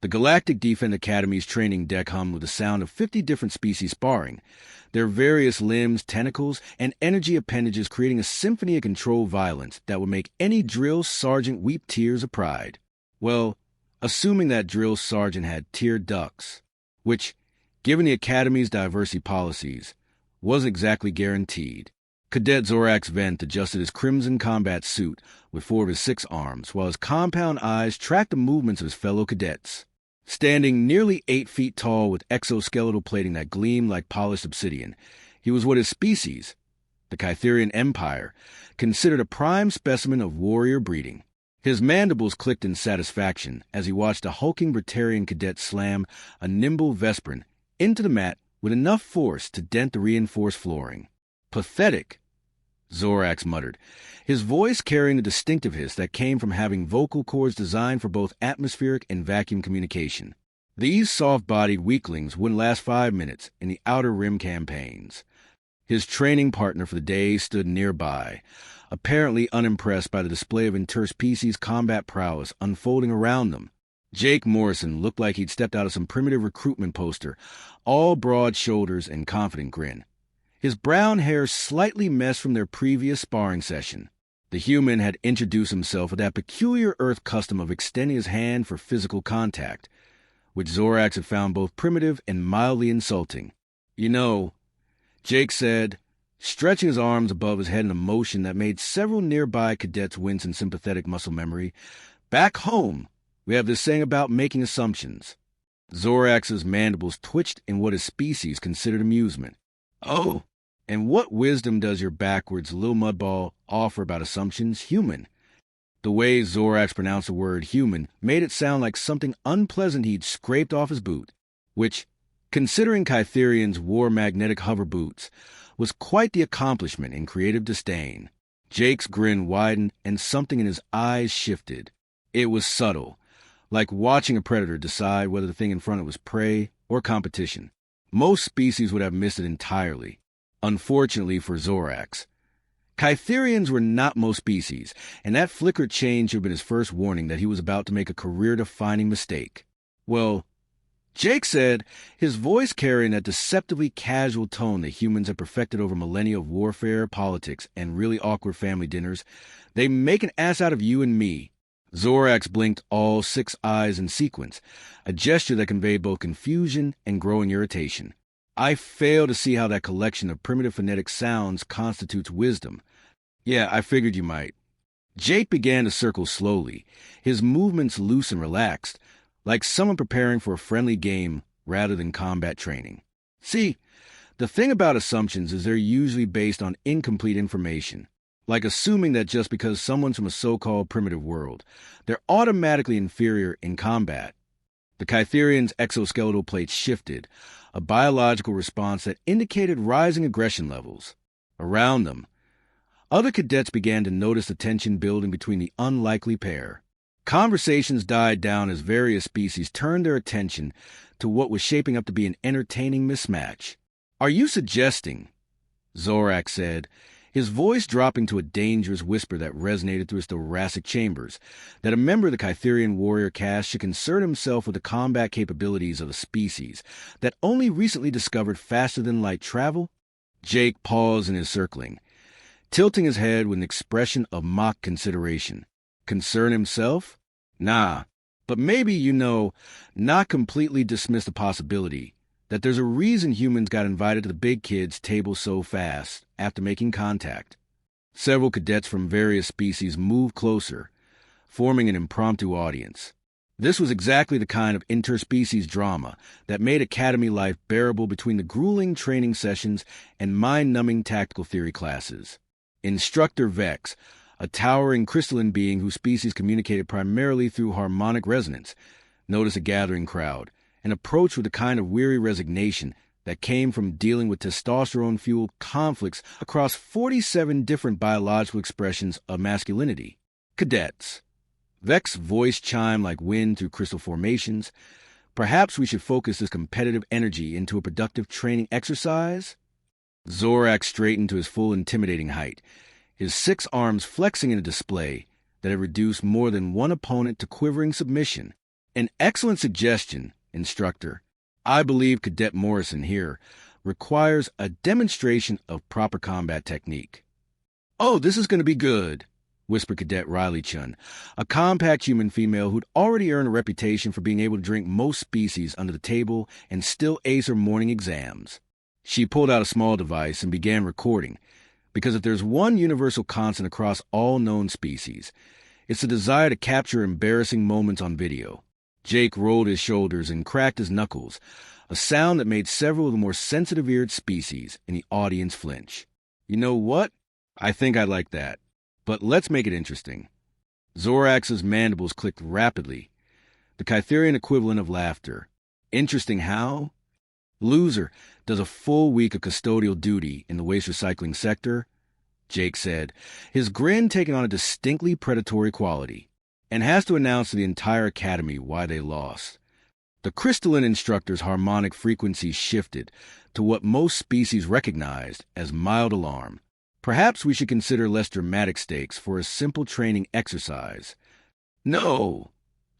The Galactic Defense Academy's training deck hummed with the sound of 50 different species sparring, their various limbs, tentacles, and energy appendages creating a symphony of controlled violence that would make any drill sergeant weep tears of pride. Well, assuming that drill sergeant had tear ducts, which, given the Academy's diversity policies, wasn't exactly guaranteed. Cadet Zorax Vent adjusted his crimson combat suit with 4 of his 6 arms, while his compound eyes tracked the movements of his fellow cadets. Standing nearly 8 feet tall with exoskeletal plating that gleamed like polished obsidian, he was what his species, the Kytherian Empire, considered a prime specimen of warrior breeding. His mandibles clicked in satisfaction as he watched a hulking Brittarian cadet slam a nimble Vesperin into the mat with enough force to dent the reinforced flooring. Pathetic, Zorax muttered, his voice carrying the distinctive hiss that came from having vocal cords designed for both atmospheric and vacuum communication. These soft-bodied weaklings wouldn't last 5 minutes in the Outer Rim campaigns. His training partner for the day stood nearby, apparently unimpressed by the display of interspecies combat prowess unfolding around them. Jake Morrison looked like he'd stepped out of some primitive recruitment poster, all broad shoulders and confident grin. His brown hair slightly messed from their previous sparring session. The human had introduced himself with that peculiar Earth custom of extending his hand for physical contact, which Zorax had found both primitive and mildly insulting. "You know," Jake said, stretching his arms above his head in a motion that made several nearby cadets wince in sympathetic muscle memory, "back home, we have this saying about making assumptions." Zorax's mandibles twitched in what his species considered amusement. "Oh, and what wisdom does your backwards little mudball offer about assumptions, human?" The way Zorax pronounced the word human made it sound like something unpleasant he'd scraped off his boot, which, considering Kytherians wore magnetic hover boots, was quite the accomplishment in creative disdain. Jake's grin widened and something in his eyes shifted. It was subtle, like watching a predator decide whether the thing in front of it was prey or competition. Most species would have missed it entirely. Unfortunately for Zorax, Kytherians were not most species, and that flickered change had been his first warning that he was about to make a career-defining mistake. "Well," Jake said, his voice carrying that deceptively casual tone that humans have perfected over millennia of warfare, politics, and really awkward family dinners, "they make an ass out of you and me." Zorax blinked all 6 eyes in sequence, a gesture that conveyed both confusion and growing irritation. "I fail to see how that collection of primitive phonetic sounds constitutes wisdom." "Yeah, I figured you might." Jake began to circle slowly, his movements loose and relaxed, like someone preparing for a friendly game rather than combat training. "See, the thing about assumptions is they're usually based on incomplete information, like assuming that just because someone's from a so-called primitive world, they're automatically inferior in combat." The Kytherian's exoskeletal plates shifted, a biological response that indicated rising aggression levels. Around them, other cadets began to notice the tension building between the unlikely pair. Conversations died down as various species turned their attention to what was shaping up to be an entertaining mismatch. "Are you suggesting," Zorax said, his voice dropping to a dangerous whisper that resonated through his thoracic chambers, "that a member of the Kytherian warrior caste should concern himself with the combat capabilities of a species that only recently discovered faster-than-light travel?" Jake paused in his circling, tilting his head with an expression of mock consideration. "Concern himself? Nah, but maybe, not completely dismiss the possibility that there's a reason humans got invited to the big kids' table so fast after making contact." Several cadets from various species moved closer, forming an impromptu audience. This was exactly the kind of interspecies drama that made academy life bearable between the grueling training sessions and mind-numbing tactical theory classes. Instructor Vex, a towering crystalline being whose species communicated primarily through harmonic resonance, noticed a gathering crowd and approached with a kind of weary resignation that came from dealing with testosterone-fueled conflicts across 47 different biological expressions of masculinity. "Cadets," Vex's voice chimed like wind through crystal formations, "perhaps we should focus this competitive energy into a productive training exercise?" Zorax straightened to his full intimidating height, his 6 arms flexing in a display that had reduced more than one opponent to quivering submission. An excellent suggestion, instructor. I believe Cadet Morrison here requires a demonstration of proper combat technique. Oh, this is going to be good, whispered Cadet Riley Chun, a compact human female who'd already earned a reputation for being able to drink most species under the table and still ace her morning exams. She pulled out a small device and began recording, because if there's one universal constant across all known species, it's the desire to capture embarrassing moments on video. Jake rolled his shoulders and cracked his knuckles, a sound that made several of the more sensitive-eared species in the audience flinch. You know what? I think I like that. But let's make it interesting. Zorax's mandibles clicked rapidly, the Kytherian equivalent of laughter. Interesting how? Loser does a full week of custodial duty in the waste recycling sector, Jake said, his grin taking on a distinctly predatory quality, and has to announce to the entire academy why they lost. The crystalline instructor's harmonic frequency shifted to what most species recognized as mild alarm. Perhaps we should consider less dramatic stakes for a simple training exercise. No,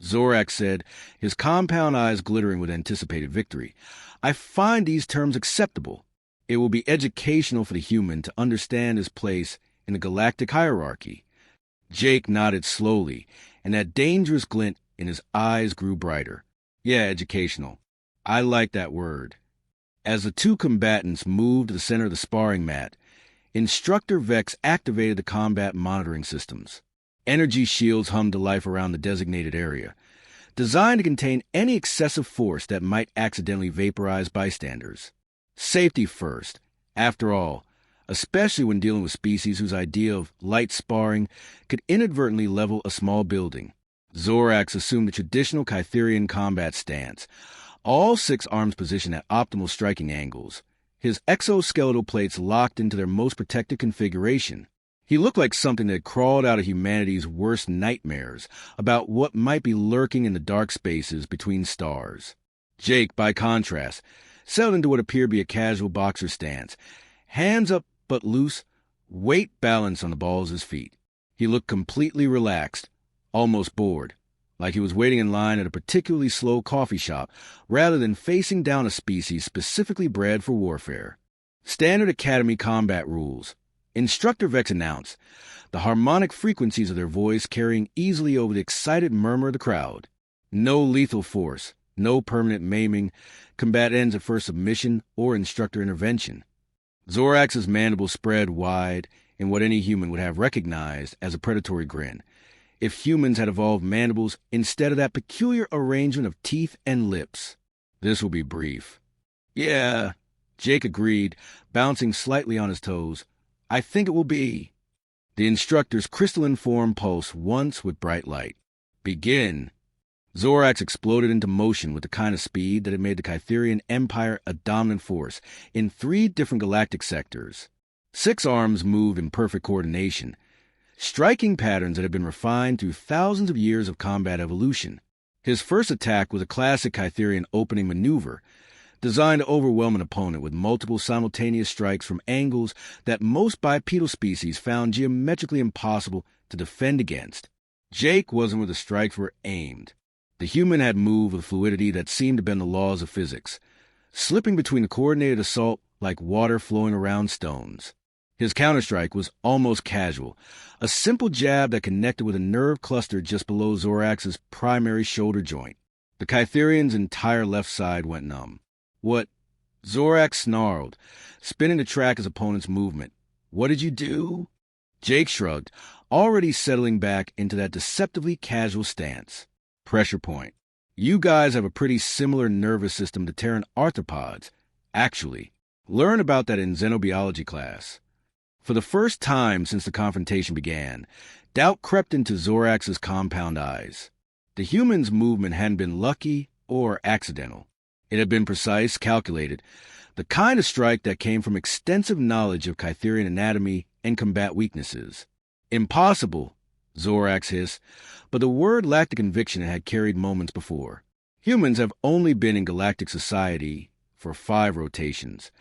Zorax said, his compound eyes glittering with anticipated victory. I find these terms acceptable. It will be educational for the human to understand his place in the galactic hierarchy. Jake nodded slowly, and that dangerous glint in his eyes grew brighter. Yeah, educational. I like that word. As the two combatants moved to the center of the sparring mat, Instructor Vex activated the combat monitoring systems. Energy shields hummed to life around the designated area, designed to contain any excessive force that might accidentally vaporize bystanders. Safety first, after all, especially when dealing with species whose idea of light sparring could inadvertently level a small building. Zorax assumed the traditional Kytherian combat stance, all 6 arms positioned at optimal striking angles, his exoskeletal plates locked into their most protected configuration. He looked like something that had crawled out of humanity's worst nightmares about what might be lurking in the dark spaces between stars. Jake, by contrast, settled into what appeared to be a casual boxer stance, hands up but loose, weight balanced on the balls of his feet. He looked completely relaxed, almost bored, like he was waiting in line at a particularly slow coffee shop rather than facing down a species specifically bred for warfare. Standard Academy combat rules. Instructor Vex announced, the harmonic frequencies of their voice carrying easily over the excited murmur of the crowd. No lethal force, no permanent maiming, combat ends at first submission or instructor intervention. Zorax's mandibles spread wide in what any human would have recognized as a predatory grin, if humans had evolved mandibles instead of that peculiar arrangement of teeth and lips. This will be brief. Yeah, Jake agreed, bouncing slightly on his toes. I think it will be. The instructor's crystalline form pulsed once with bright light. Begin. Zorax exploded into motion with the kind of speed that had made the Kytherian Empire a dominant force in 3 different galactic sectors. 6 arms moved in perfect coordination, striking patterns that had been refined through thousands of years of combat evolution. His first attack was a classic Kytherian opening maneuver, designed to overwhelm an opponent with multiple simultaneous strikes from angles that most bipedal species found geometrically impossible to defend against. Jake wasn't where the strikes were aimed. The human had moved with fluidity that seemed to bend the laws of physics, slipping between the coordinated assault like water flowing around stones. His counterstrike was almost casual, a simple jab that connected with a nerve cluster just below Zorax's primary shoulder joint. The Kytherian's entire left side went numb. What? Zorax snarled, spinning to track his opponent's movement. What did you do? Jake shrugged, already settling back into that deceptively casual stance. Pressure point. You guys have a pretty similar nervous system to Terran arthropods. Actually, learn about that in xenobiology class. For the first time since the confrontation began, doubt crept into Zorax's compound eyes. The human's movement hadn't been lucky or accidental. It had been precise, calculated, the kind of strike that came from extensive knowledge of Kytherian anatomy and combat weaknesses. Impossible, Zorax hissed, but the word lacked the conviction it had carried moments before. Humans have only been in galactic society for 5 rotations.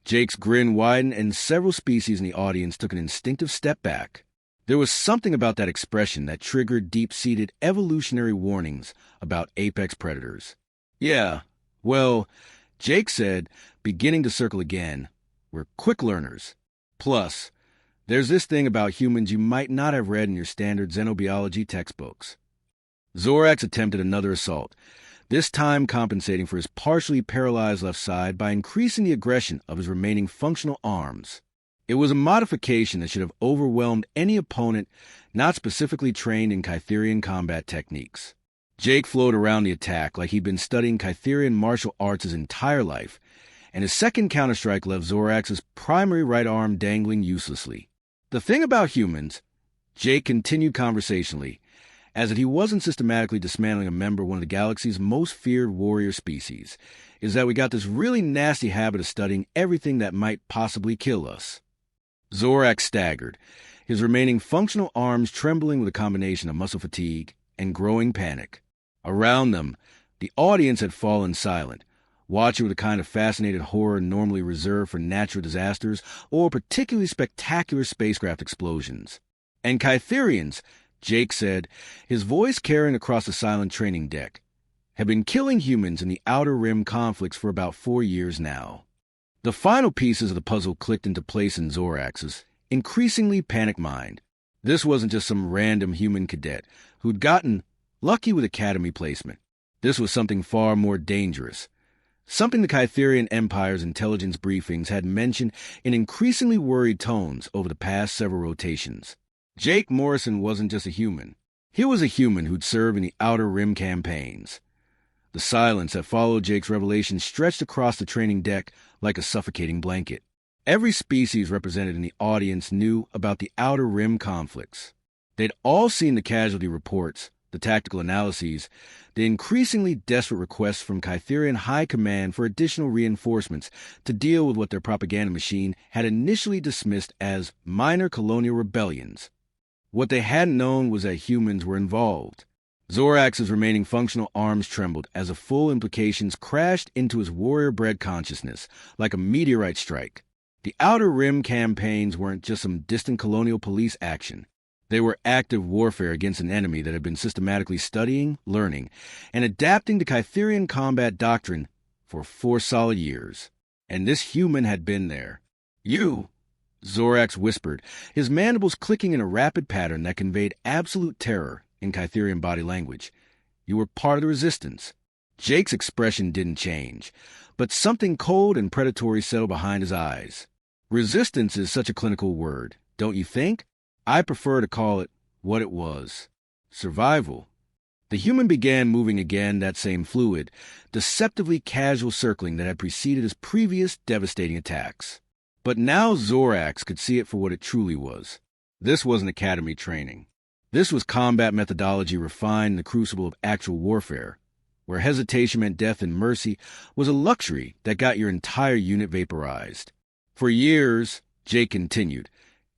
Jake's grin widened, and several species in the audience took an instinctive step back. There was something about that expression that triggered deep-seated evolutionary warnings about apex predators. Yeah, well, Jake said, beginning to circle again, we're quick learners. Plus, there's this thing about humans you might not have read in your standard xenobiology textbooks. Zorax attempted another assault, this time compensating for his partially paralyzed left side by increasing the aggression of his remaining functional arms. It was a modification that should have overwhelmed any opponent not specifically trained in Kytherian combat techniques. Jake flowed around the attack like he'd been studying Kytherian martial arts his entire life, and his second counterstrike left Zorax's primary right arm dangling uselessly. The thing about humans, Jake continued conversationally, as that he wasn't systematically dismantling a member of one of the galaxy's most feared warrior species, is that we got this really nasty habit of studying everything that might possibly kill us. Zorax staggered, his remaining functional arms trembling with a combination of muscle fatigue and growing panic. Around them, the audience had fallen silent, watching with a kind of fascinated horror normally reserved for natural disasters or particularly spectacular spacecraft explosions. And Kytherians, Jake said, his voice carrying across the silent training deck, have been killing humans in the Outer Rim conflicts for about 4 years now. The final pieces of the puzzle clicked into place in Zorax's increasingly panicked mind. This wasn't just some random human cadet who'd gotten lucky with academy placement. This was something far more dangerous, something the Kytherian Empire's intelligence briefings had mentioned in increasingly worried tones over the past several rotations. Jake Morrison wasn't just a human. He was a human who'd served in the Outer Rim campaigns. The silence that followed Jake's revelation stretched across the training deck like a suffocating blanket. Every species represented in the audience knew about the Outer Rim conflicts. They'd all seen the casualty reports, the tactical analyses, the increasingly desperate requests from Kytherian High Command for additional reinforcements to deal with what their propaganda machine had initially dismissed as minor colonial rebellions. What they hadn't known was that humans were involved. Zorax's remaining functional arms trembled as the full implications crashed into his warrior-bred consciousness like a meteorite strike. The Outer Rim campaigns weren't just some distant colonial police action. They were active warfare against an enemy that had been systematically studying, learning, and adapting to Kytherian combat doctrine for 4 solid years. And this human had been there. "You!" Zorax whispered, his mandibles clicking in a rapid pattern that conveyed absolute terror in Kytherian body language. "You were part of the resistance." Jake's expression didn't change, but something cold and predatory settled behind his eyes. Resistance is such a clinical word, don't you think? I prefer to call it what it was. Survival. The human began moving again that same fluid, deceptively casual circling that had preceded his previous devastating attacks. But now Zorax could see it for what it truly was. This wasn't academy training. This was combat methodology refined in the crucible of actual warfare, where hesitation meant death and mercy was a luxury that got your entire unit vaporized. For years, Jake continued,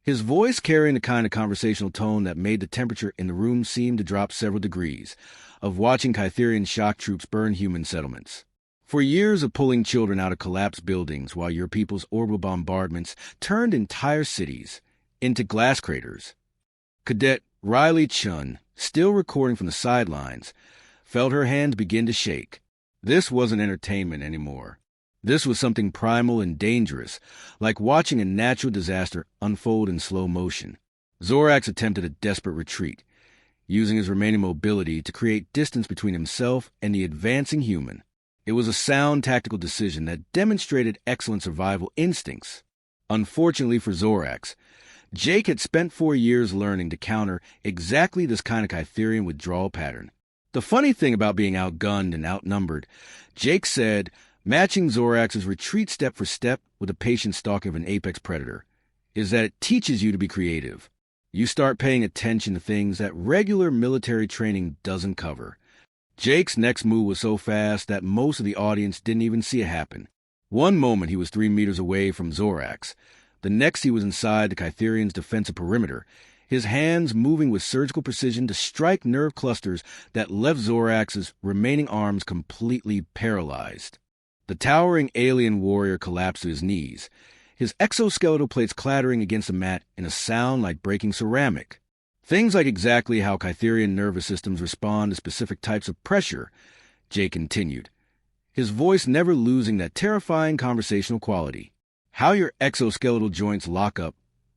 his voice carrying the kind of conversational tone that made the temperature in the room seem to drop several degrees, of watching Kytherian shock troops burn human settlements. For years of pulling children out of collapsed buildings while your people's orbital bombardments turned entire cities into glass craters. Cadet Riley Chun, still recording from the sidelines, felt her hands begin to shake. This wasn't entertainment anymore. This was something primal and dangerous, like watching a natural disaster unfold in slow motion. Zorax attempted a desperate retreat, using his remaining mobility to create distance between himself and the advancing human. It was a sound tactical decision that demonstrated excellent survival instincts. Unfortunately for Zorax, Jake had spent 4 years learning to counter exactly this kind of Kytherian withdrawal pattern. The funny thing about being outgunned and outnumbered, Jake said, matching Zorax's retreat step for step with the patient stalking of an apex predator, is that it teaches you to be creative. You start paying attention to things that regular military training doesn't cover. Jake's next move was so fast that most of the audience didn't even see it happen. One moment he was 3 meters away from Zorax. The next he was inside the Kytherian's defensive perimeter, his hands moving with surgical precision to strike nerve clusters that left Zorax's remaining arms completely paralyzed. The towering alien warrior collapsed to his knees, his exoskeletal plates clattering against the mat in a sound like breaking ceramic. Things like exactly how Kytherian nervous systems respond to specific types of pressure, Jake continued, his voice never losing that terrifying conversational quality. How your exoskeletal joints lock up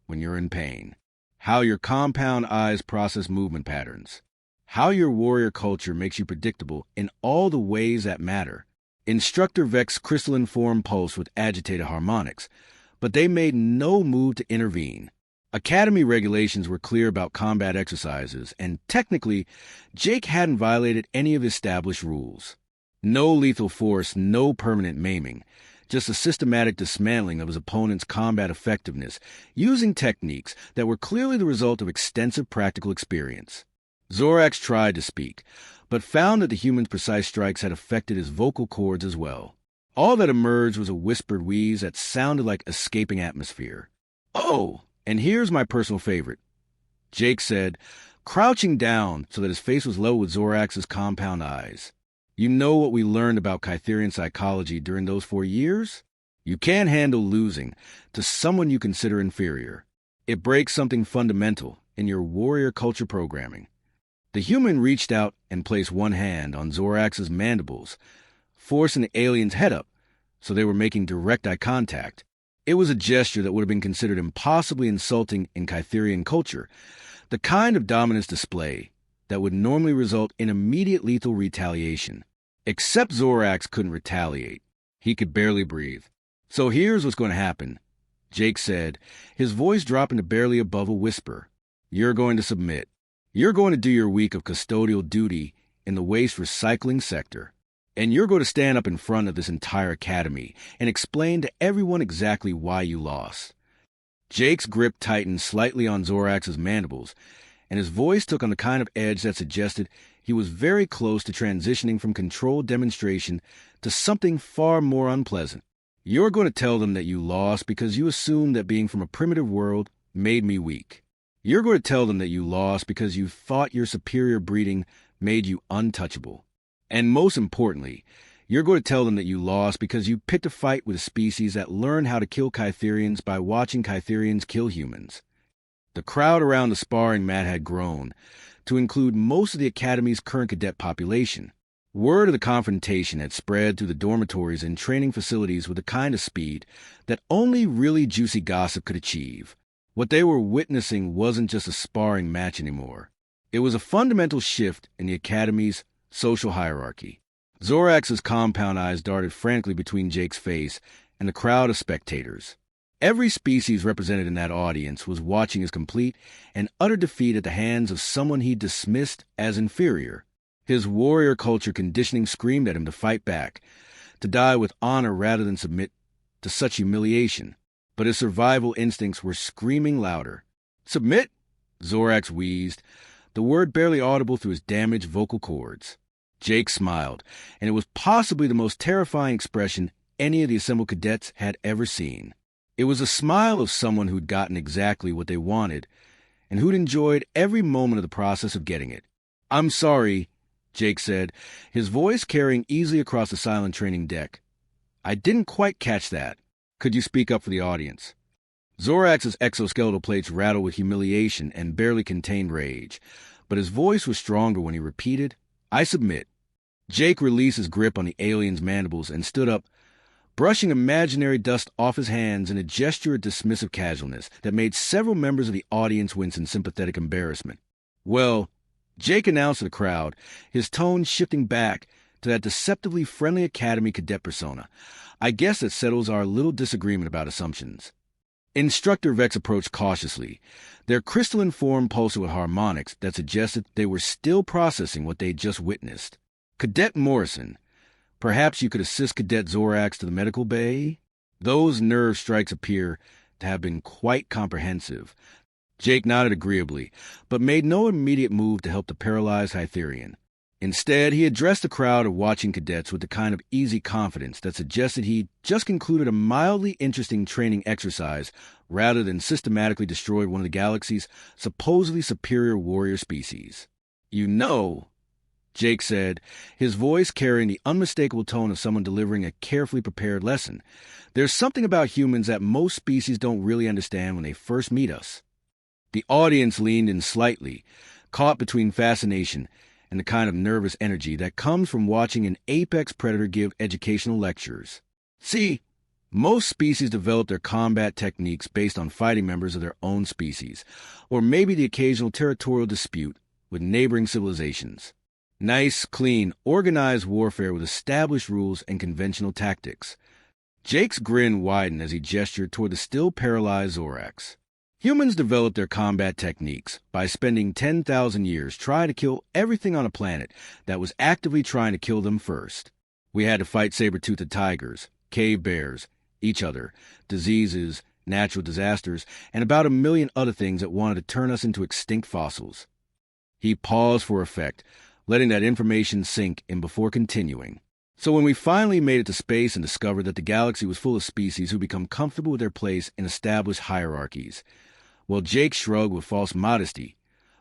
when you're in pain. How your compound eyes process movement patterns. How your warrior culture makes you predictable in all the ways that matter. Instructor Vex's crystalline form pulsed with agitated harmonics, but they made no move to intervene. Academy regulations were clear about combat exercises, and technically, Jake hadn't violated any of established rules. No lethal force, no permanent maiming, just a systematic dismantling of his opponent's combat effectiveness, using techniques that were clearly the result of extensive practical experience. Zorax tried to speak, but found that the human's precise strikes had affected his vocal cords as well. All that emerged was a whispered wheeze that sounded like escaping atmosphere. "Oh, and here's my personal favorite," Jake said, crouching down so that his face was level with Zorax's compound eyes. "You know what we learned about Kytherian psychology during those 4 years? You can't handle losing to someone you consider inferior. It breaks something fundamental in your warrior culture programming." The human reached out and placed one hand on Zorax's mandibles, forcing the alien's head up so they were making direct eye contact. It was a gesture that would have been considered impossibly insulting in Kytherian culture, the kind of dominance display that would normally result in immediate lethal retaliation. Except Zorax couldn't retaliate. He could barely breathe. "So here's what's going to happen," Jake said, his voice dropping to barely above a whisper. "You're going to submit. You're going to do your week of custodial duty in the waste recycling sector. And you're going to stand up in front of this entire academy and explain to everyone exactly why you lost." Jake's grip tightened slightly on Zorax's mandibles, and his voice took on the kind of edge that suggested he was very close to transitioning from controlled demonstration to something far more unpleasant. "You're going to tell them that you lost because you assumed that being from a primitive world made me weak. You're going to tell them that you lost because you thought your superior breeding made you untouchable. And most importantly, you're going to tell them that you lost because you picked a fight with a species that learned how to kill Kytherians by watching Kytherians kill humans." The crowd around the sparring mat had grown to include most of the Academy's current cadet population. Word of the confrontation had spread through the dormitories and training facilities with the kind of speed that only really juicy gossip could achieve. What they were witnessing wasn't just a sparring match anymore. It was a fundamental shift in the Academy's social hierarchy. Zorax's compound eyes darted frantically between Jake's face and the crowd of spectators. Every species represented in that audience was watching his complete and utter defeat at the hands of someone he dismissed as inferior. His warrior culture conditioning screamed at him to fight back, to die with honor rather than submit to such humiliation. But his survival instincts were screaming louder. "Submit?" Zorax wheezed, the word barely audible through his damaged vocal cords. Jake smiled, and it was possibly the most terrifying expression any of the assembled cadets had ever seen. It was a smile of someone who'd gotten exactly what they wanted, and who'd enjoyed every moment of the process of getting it. "I'm sorry," Jake said, his voice carrying easily across the silent training deck. "I didn't quite catch that. Could you speak up for the audience?" Zorax's exoskeletal plates rattled with humiliation and barely contained rage, but his voice was stronger when he repeated, "I submit." Jake released his grip on the alien's mandibles and stood up, brushing imaginary dust off his hands in a gesture of dismissive casualness that made several members of the audience wince in sympathetic embarrassment. "Well," Jake announced to the crowd, his tone shifting back to that deceptively friendly Academy cadet persona, "I guess that settles our little disagreement about assumptions." Instructor Vex approached cautiously, their crystalline form pulsing with harmonics that suggested they were still processing what they'd just witnessed. "Cadet Morrison, perhaps you could assist Cadet Zorax to the medical bay? Those nerve strikes appear to have been quite comprehensive." Jake nodded agreeably, but made no immediate move to help the paralyzed Hytherian. Instead, he addressed the crowd of watching cadets with the kind of easy confidence that suggested he'd just concluded a mildly interesting training exercise rather than systematically destroyed one of the galaxy's supposedly superior warrior species. "You know," Jake said, his voice carrying the unmistakable tone of someone delivering a carefully prepared lesson. There's something about humans that most species don't really understand when they first meet us. The audience leaned in slightly, caught between fascination and the kind of nervous energy that comes from watching an apex predator give educational lectures. See, most species develop their combat techniques based on fighting members of their own species, or maybe the occasional territorial dispute with neighboring civilizations. Nice, clean, organized warfare with established rules and conventional tactics. Jake's grin widened as he gestured toward the still paralyzed Zorax. Humans developed their combat techniques by spending 10,000 years trying to kill everything on a planet that was actively trying to kill them first. We had to fight saber-toothed tigers, cave bears, each other, diseases, natural disasters, and about 1 million other things that wanted to turn us into extinct fossils. He paused for effect, letting that information sink in before continuing. So when we finally made it to space and discovered that the galaxy was full of species who become comfortable with their place in established hierarchies, well, Jake shrugged with false modesty.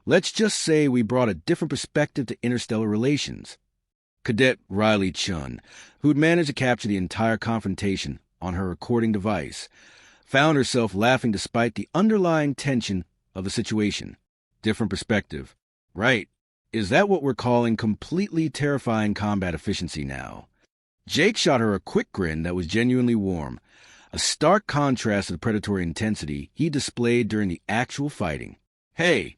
Let's just say we brought a different perspective to interstellar relations. Cadet Riley Chun, who'd managed to capture the entire confrontation on her recording device, found herself laughing despite the underlying tension of the situation. Different perspective. Right. Is that what we're calling completely terrifying combat efficiency now? Jake shot her a quick grin that was genuinely warm, a stark contrast to the predatory intensity he displayed during the actual fighting. Hey,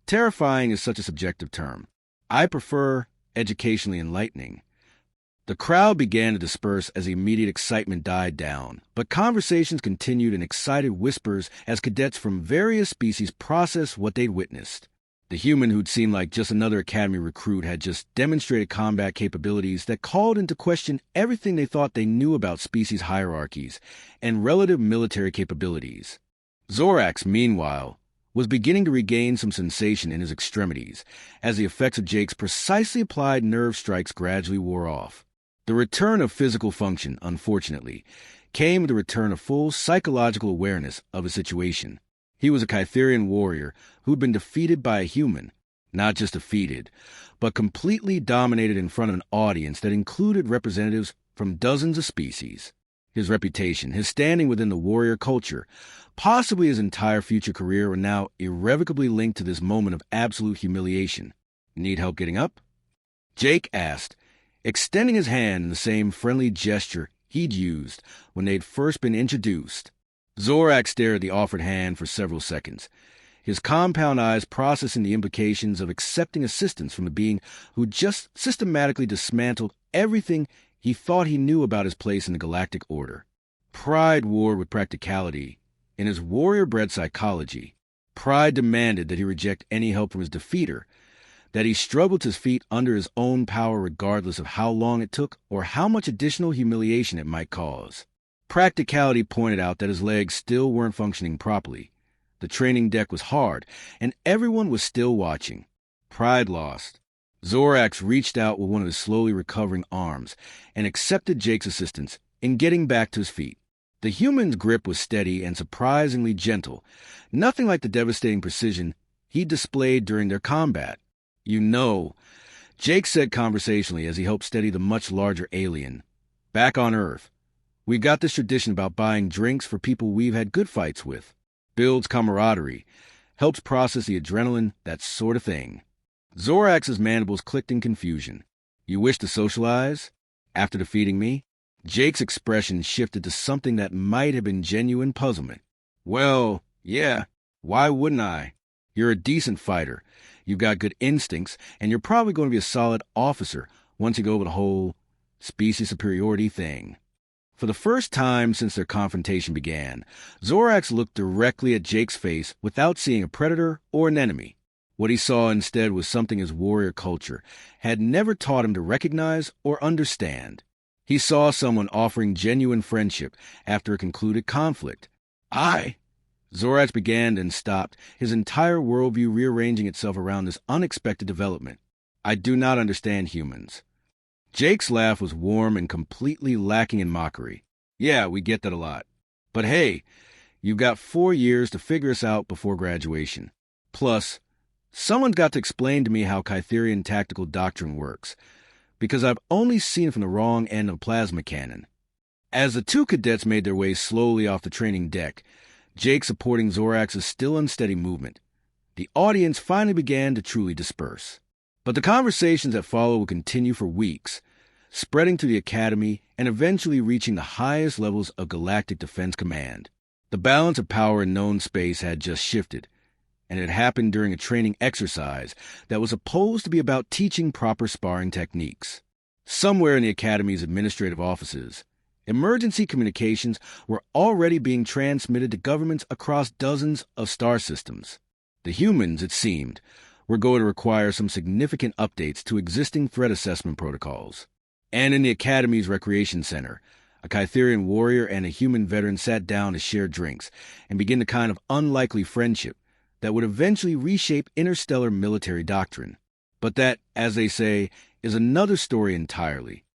terrifying is such a subjective term. I prefer educationally enlightening. The crowd began to disperse as the immediate excitement died down, but conversations continued in excited whispers as cadets from various species processed what they'd witnessed. The human who'd seemed like just another academy recruit had just demonstrated combat capabilities that called into question everything they thought they knew about species hierarchies and relative military capabilities. Zorax, meanwhile, was beginning to regain some sensation in his extremities as the effects of Jake's precisely applied nerve strikes gradually wore off. The return of physical function, unfortunately, came with the return of full psychological awareness of his situation. He was a Kytherian warrior who'd been defeated by a human, not just defeated, but completely dominated in front of an audience that included representatives from dozens of species. His reputation, his standing within the warrior culture, possibly his entire future career were now irrevocably linked to this moment of absolute humiliation. Need help getting up? Jake asked, extending his hand in the same friendly gesture he'd used when they'd first been introduced. Zorax stared at the offered hand for several seconds, his compound eyes processing the implications of accepting assistance from a being who just systematically dismantled everything he thought he knew about his place in the Galactic Order. Pride warred with practicality. In his warrior-bred psychology, pride demanded that he reject any help from his defeater, that he struggled to his feet under his own power regardless of how long it took or how much additional humiliation it might cause. Practicality pointed out that his legs still weren't functioning properly. The training deck was hard, and everyone was still watching. Pride lost. Zorax reached out with one of his slowly recovering arms and accepted Jake's assistance in getting back to his feet. The human's grip was steady and surprisingly gentle, nothing like the devastating precision he displayed during their combat. You know, Jake said conversationally as he helped steady the much larger alien. Back on Earth, we've got this tradition about buying drinks for people we've had good fights with. Builds camaraderie, helps process the adrenaline, that sort of thing. Zorax's mandibles clicked in confusion. You wish to socialize? After defeating me? Jake's expression shifted to something that might have been genuine puzzlement. Well, yeah, why wouldn't I? You're a decent fighter. You've got good instincts, and you're probably going to be a solid officer once you go over the whole species superiority thing. For the first time since their confrontation began, Zorax looked directly at Jake's face without seeing a predator or an enemy. What he saw instead was something his warrior culture had never taught him to recognize or understand. He saw someone offering genuine friendship after a concluded conflict. Zorax began and stopped, his entire worldview rearranging itself around this unexpected development. I do not understand humans. Jake's laugh was warm and completely lacking in mockery. Yeah, we get that a lot. But hey, you've got 4 years to figure us out before graduation. Plus, Someone's got to explain to me how Kytherian tactical doctrine works, because I've only seen it from the wrong end of a plasma cannon. As the two cadets made their way slowly off the training deck, Jake supporting Zorax's still unsteady movement, the audience finally began to truly disperse. But the conversations that followed would continue for weeks, spreading through the Academy and eventually reaching the highest levels of Galactic Defense Command. The balance of power in known space had just shifted, and it happened during a training exercise that was supposed to be about teaching proper sparring techniques. Somewhere in the Academy's administrative offices, emergency communications were already being transmitted to governments across dozens of star systems. The humans, it seemed, were going to require some significant updates to existing threat assessment protocols. And in the Academy's recreation center, a Kytherian warrior and a human veteran sat down to share drinks and begin the kind of unlikely friendship that would eventually reshape interstellar military doctrine. But that, as they say, is another story entirely.